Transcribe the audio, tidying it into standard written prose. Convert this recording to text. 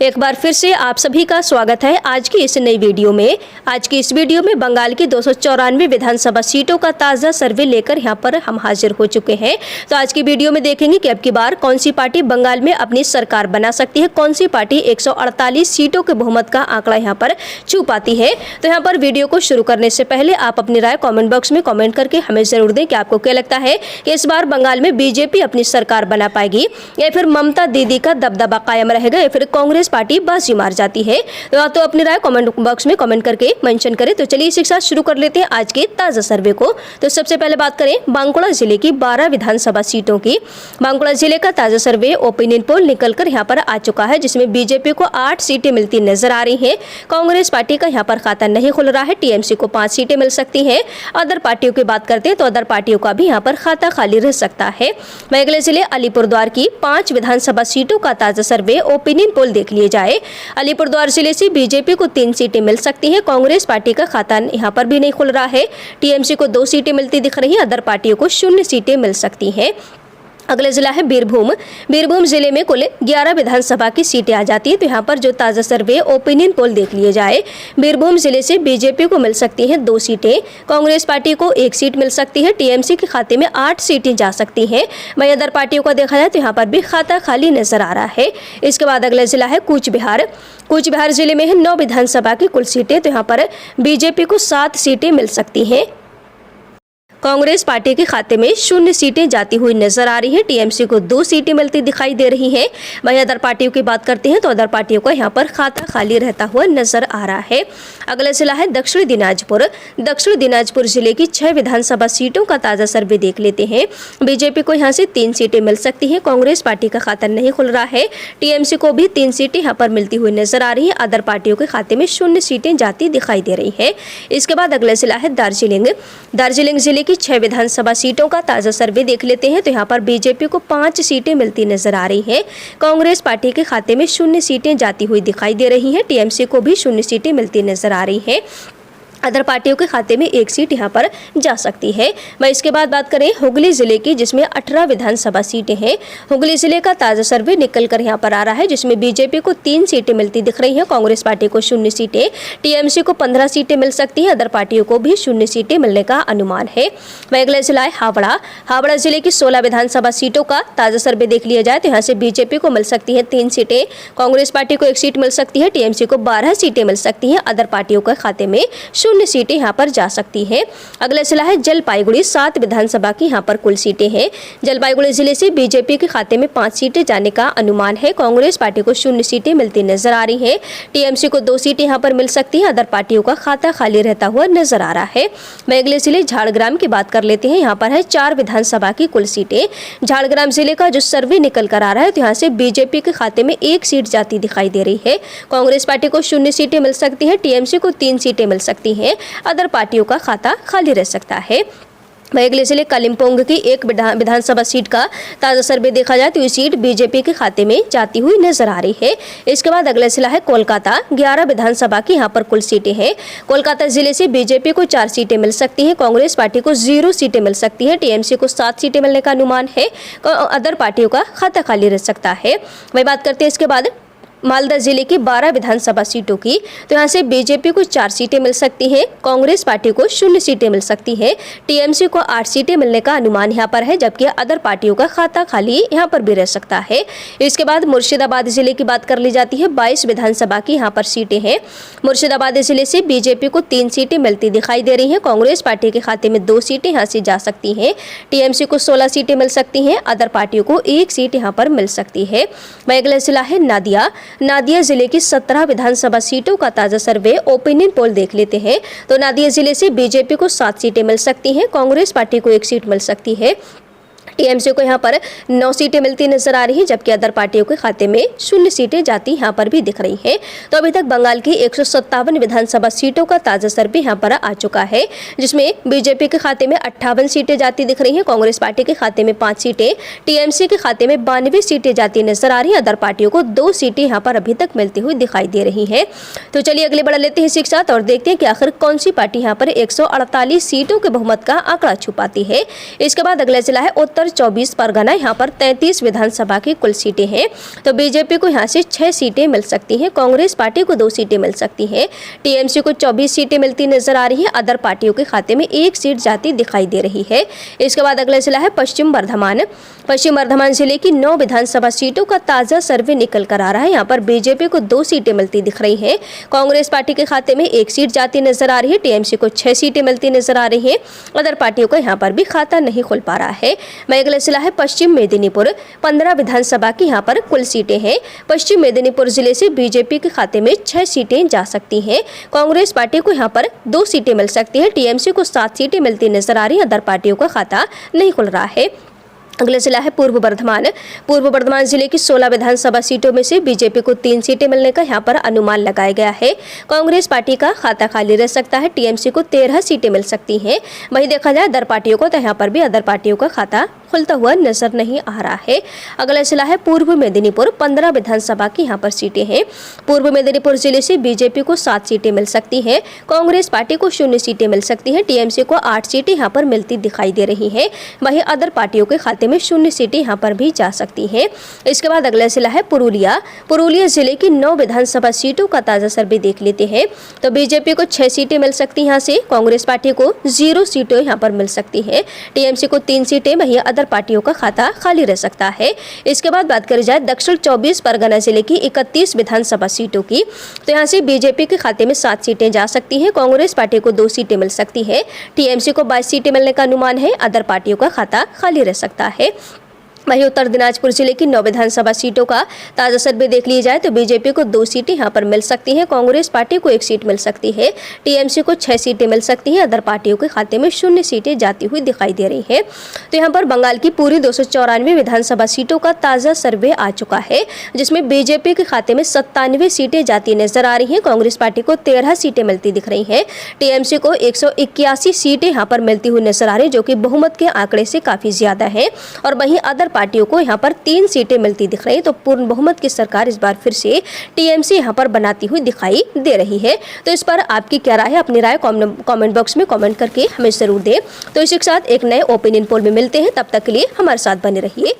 एक बार फिर से आप सभी का स्वागत है आज की इस नई वीडियो में। आज की इस वीडियो में बंगाल की 294 विधानसभा सीटों का ताज़ा सर्वे लेकर यहां पर हम हाजिर हो चुके हैं। तो आज की वीडियो में देखेंगे कि अब की बार कौन सी पार्टी बंगाल में अपनी सरकार बना सकती है, कौन सी पार्टी 148 सीटों के बहुमत का आंकड़ा यहां पर छू पाती है। तो यहाँ पर वीडियो को शुरू करने से पहले आप अपनी राय कॉमेंट बॉक्स में कॉमेंट करके हमें जरूर दें कि आपको क्या लगता है कि इस बार बंगाल में बीजेपी अपनी सरकार बना पाएगी या फिर ममता दीदी का दबदबा कायम रहेगा या फिर कांग्रेस पार्टी बाजी मार जाती है। तो अपनी राय कमेंट बॉक्स में कमेंट करके मेंशन करें। तो चलिए इसी के साथ शुरू कर लेते हैं आज के ताजा सर्वे को। तो सबसे पहले बात करें बांकुड़ा जिले की 12 विधानसभा सीटों की। बांकुड़ा जिले का ताजा सर्वे ओपिनियन पोल निकलकर यहाँ पर आ चुका है, जिसमें बीजेपी को 8 सीटें मिलती नजर आ रही है। कांग्रेस पार्टी का यहाँ पर खाता नहीं खुल रहा है। टीएमसी को 5 सीटें मिल सकती है। अदर पार्टियों की बात करते हैं तो अदर पार्टियों का भी यहाँ पर खाता खाली रह सकता है। वहीं अगले जिले अलीपुरद्वार की 5 विधानसभा सीटों का ताजा सर्वे ओपिनियन पोल देख लिया जाए। अलीपुरद्वार जिले से बीजेपी को 3 सीटें मिल सकती हैं। कांग्रेस पार्टी का खाता यहाँ पर भी नहीं खुल रहा है। टीएमसी को 2 सीटें मिलती दिख रही हैं। अदर पार्टियों को 0 सीटें मिल सकती हैं। अगला जिला है बीरभूम। बीरभूम जिले में कुल 11 विधानसभा की सीटें आ जाती है। तो यहाँ पर जो ताज़ा सर्वे ओपिनियन पोल देख लिए जाए, बीरभूम जिले से बीजेपी को मिल सकती हैं 2 सीटें, कांग्रेस पार्टी को 1 सीट मिल सकती है। टीएमसी के खाते में 8 सीटें जा सकती हैं। वहीं अदर पार्टियों का देखा जाए तो यहाँ पर भी खाता खाली नजर आ रहा है। इसके बाद अगला जिला है कूच बिहार। कूच बिहार जिले में है 9 विधानसभा की कुल सीटें। तो यहाँ पर बीजेपी को 7 सीटें मिल सकती हैं। कांग्रेस पार्टी के खाते में 0 सीटें जाती हुई नजर आ रही है। टीएमसी को 2 सीटें मिलती दिखाई दे रही हैं। वहीं अदर पार्टियों की बात करते हैं तो अदर पार्टियों का यहाँ पर खाता खाली रहता हुआ नजर आ रहा है। अगला जिला है दक्षिण दिनाजपुर। दक्षिण दिनाजपुर जिले की 6 विधानसभा सीटों का ताजा सर्वे देख लेते हैं। बीजेपी को यहाँ से 3 सीटें मिल सकती है। कांग्रेस पार्टी का खाता नहीं खुल रहा है। टीएमसी को भी 3 सीटें यहाँ पर मिलती हुई नजर आ रही है। अदर पार्टियों के खाते में 0 सीटें जाती दिखाई दे रही है। इसके बाद अगला जिला है दार्जिलिंग। दार्जिलिंग जिले की 6 विधानसभा सीटों का ताजा सर्वे देख लेते हैं। तो यहाँ पर बीजेपी को 5 सीटें मिलती नजर आ रही हैं। कांग्रेस पार्टी के खाते में 0 सीटें जाती हुई दिखाई दे रही हैं। टीएमसी को भी 0 सीटें मिलती नजर आ रही हैं। अदर पार्टियों के खाते में 1 सीट यहाँ पर जा सकती है। वह इसके बाद बात करें हुगली जिले की, जिसमें 18 विधानसभा सीटें हैं। हुगली जिले का ताजा सर्वे निकल कर यहाँ पर आ रहा है, जिसमें बीजेपी को 3 सीटें मिलती दिख रही हैं। कांग्रेस पार्टी को 0 सीटें, टीएमसी को 15 सीटें मिल सकती हैं। अदर पार्टियों को भी 0 सीटें मिलने का अनुमान है। वह अगला जिला है हावड़ा। हावड़ा जिले की 16 विधानसभा सीटों का ताजा सर्वे देख लिया जाए तो यहाँ से बीजेपी को मिल सकती है 3 सीटें, कांग्रेस पार्टी को 1 सीट मिल सकती है। टीएमसी को 12 सीटें मिल सकती हैं। अदर पार्टियों के खाते में 0 सीटें यहाँ पर जा सकती हैं। अगला जिला है जलपाईगुड़ी। 7 विधानसभा की यहाँ पर कुल सीटें हैं। जलपाईगुड़ी जिले से बीजेपी के खाते में 5 सीटें जाने का अनुमान है। कांग्रेस पार्टी को 0 सीटें मिलती नजर आ रही हैं। टीएमसी को 2 सीटें यहाँ पर मिल सकती हैं। अदर पार्टियों का खाता खाली रहता हुआ नजर आ रहा है। मैं अगले जिले झाड़ग्राम की बात कर लेते हैं। यहाँ पर है 4 विधानसभा की कुल सीटें। झाड़ग्राम जिले का जो सर्वे निकल कर आ रहा है तो यहाँ से बीजेपी के खाते में 1 सीट जाती दिखाई दे रही है। कांग्रेस पार्टी को 0 सीटें मिल सकती हैं। टीएमसी को 3 सीटें मिल सकती हैं। अदर पार्टियों का खाता खाली रह सकता है। वहीं अगले जिले कालिम्पोंग की 1 विधानसभा सीट का ताज़ा सर्वे देखा जाए तो ये सीट बीजेपी के खाते में जाती हुई नजर आ रही है। इसके बाद अगला जिला है कोलकाता। 11 विधानसभा की यहाँ पर कुल सीटें हैं। कोलकाता जिले से बीजेपी को 4 सीटें मिल सकती हैं। कांग्रेस पार्टी को 0 सीटें मिल सकती हैं। टीएमसी को 7 सीटें मिलने का अनुमान है। अदर पार्टियों का खाता खाली रह सकता है। वही बात करते हैं इसके बाद मालदा जिले की 12 विधानसभा सीटों की। तो यहाँ से बीजेपी को 4 सीटें मिल सकती हैं। कांग्रेस पार्टी को 0 सीटें मिल सकती हैं। टीएमसी को 8 सीटें मिलने का अनुमान यहाँ पर है, जबकि अदर पार्टियों का खाता खाली यहाँ पर भी रह सकता है। इसके बाद मुर्शिदाबाद जिले की बात कर ली जाती है। 22 विधानसभा की यहाँ पर सीटें हैं। मुर्शिदाबाद जिले से बीजेपी को 3 सीटें मिलती दिखाई दे रही हैं। कांग्रेस पार्टी के खाते में 2 सीटें यहाँ से जा सकती हैं। टीएमसी को 16 सीटें मिल सकती हैं। अदर पार्टियों को 1 सीट यहाँ पर मिल सकती है। वहीं अगला जिला है नादिया। नादिया जिले की 17 विधानसभा सीटों का ताजा सर्वे ओपिनियन पोल देख लेते हैं। तो नादिया जिले से बीजेपी को 7 सीटें मिल सकती हैं। कांग्रेस पार्टी को 1 सीट मिल सकती है। टीएमसी को यहाँ पर 9 सीटें मिलती नजर आ रही हैं, जबकि अदर पार्टियों के खाते में 0 सीटें जाती यहाँ पर भी दिख रही हैं। तो अभी तक बंगाल की 157 विधानसभा सीटों का ताजा सर्वे यहाँ पर आ चुका है, जिसमें बीजेपी के खाते में 58 सीटें जाती दिख रही हैं। कांग्रेस पार्टी के खाते में 5 सीटें, टीएमसी के खाते में 92 सीटें जाती नजर आ रही हैं। अदर पार्टियों को 2 सीटें यहाँ पर अभी तक मिलती हुई दिखाई दे रही है। तो चलिए अगले बढ़ लेते हैं इसी के साथ और देखते हैं कि आखिर कौन सी पार्टी यहाँ पर 148 सीटों के बहुमत का आंकड़ा छुपाती है। इसके बाद अगला जिला है उत्तर उत्तर 24 परगना यहाँ पर 33 विधानसभा की कुल सीटें हैं। तो बीजेपी को यहाँ से 6 सीटें मिल सकती हैं, कांग्रेस पार्टी को 2 सीटें मिल सकती हैं, टीएमसी को 24 सीटें मिलती नजर आ रही है, अदर पार्टियों के खाते में 1 सीट जाती दिखाई दे रही है। इसके बाद अगला जिला है पश्चिम बर्धमान। पश्चिम बर्धमान जिले की 9 विधानसभा सीटों का ताजा सर्वे निकल कर आ रहा है। यहाँ पर बीजेपी को 2 सीटें मिलती दिख रही हैं, कांग्रेस पार्टी के खाते में 1 सीट जाती नजर आ रही है, टीएमसी को 6 सीटें मिलती नजर आ रही है, अदर पार्टियों का यहाँ पर भी खाता नहीं खुल पा रहा है। अगला जिला है पश्चिम मेदिनीपुर। 15 विधानसभा की यहाँ पर कुल सीटें हैं। पश्चिम मेदिनीपुर जिले से बीजेपी के खाते में 6 सीटें जा सकती हैं, कांग्रेस पार्टी को यहाँ पर 2 सीटें मिल सकती है, टीएमसी को 7 सीटें मिलती नजर आ रही है, अदर पार्टियों का खाता नहीं खुल रहा है। अगला जिला है पूर्व बर्धमान। पूर्व बर्धमान जिले की 16 विधानसभा सीटों में से बीजेपी को 3 सीटें मिलने का यहाँ पर अनुमान लगाया गया है, कांग्रेस पार्टी का खाता खाली रह सकता है, टीएमसी को 13 सीटें मिल सकती हैं। वहीं देखा जाए अदर पार्टियों को तो यहाँ पर भी अदर पार्टियों का खाता खुलता हुआ नजर नहीं आ रहा है। अगला जिला है पूर्व मेदिनीपुर। 15 विधानसभा की यहाँ पर सीटें हैं। पूर्व मेदिनीपुर जिले से बीजेपी को 7 सीटें मिल सकती हैं, कांग्रेस पार्टी को 0 सीटें मिल सकती हैं, टीएमसी को 8 सीटें यहाँ पर मिलती दिखाई दे रही है। वहीं अदर पार्टियों के खाते में 0 सीटें यहाँ पर भी जा सकती हैं। इसके बाद अगला जिला है पुरुलिया। पुरुलिया जिले की 9 विधानसभा सीटों का ताजा सर्वे देख लेते हैं। तो बीजेपी को 6 सीटें मिल सकती हैं यहाँ से, कांग्रेस पार्टी को 0 सीटें यहाँ पर मिल सकती है, टीएमसी को 3 सीटें, वहीं अदर पार्टियों का खाता खाली रह सकता है। इसके बाद बात करी जाए दक्षिण 24 परगना जिले की 31 विधानसभा सीटों की, तो यहाँ से बीजेपी के खाते में 7 सीटें जा सकती हैं, कांग्रेस पार्टी को 2 सीटें मिल सकती है, टीएमसी को 22 सीटें मिलने का अनुमान है, अदर पार्टियों का खाता खाली रह सकता है। वहीं उत्तर दिनाजपुर जिले की 9 विधानसभा सीटों का ताजा सर्वे देख लिया जाए तो बीजेपी को 2 सीटें यहाँ पर मिल सकती हैं, कांग्रेस पार्टी को 1 सीट मिल सकती है, टीएमसी को 6 सीटें मिल सकती हैं, अदर पार्टियों के खाते में 0 सीटें जाती हुई दिखाई दे रही है। तो यहाँ पर बंगाल की पूरी 294 विधानसभा सीटों का ताजा सर्वे आ चुका है, जिसमें बीजेपी के खाते में 97 सीटें जाती नजर आ रही है, कांग्रेस पार्टी को 13 सीटें मिलती दिख रही है, टीएमसी को 181 सीटें यहाँ पर मिलती हुई नजर आ रही है, जो कि बहुमत के आंकड़े से काफी ज्यादा है, और वहीं अदर पार्टियों को यहाँ पर 3 सीटें मिलती दिख रही है। तो पूर्ण बहुमत की सरकार इस बार फिर से टीएमसी यहाँ पर बनाती हुई दिखाई दे रही है। तो इस पर आपकी क्या राय है? अपनी राय कमेंट बॉक्स में कमेंट करके हमें जरूर दें। तो इसी के साथ एक नए ओपिनियन पोल में मिलते हैं, तब तक के लिए हमारे साथ बने रहिए।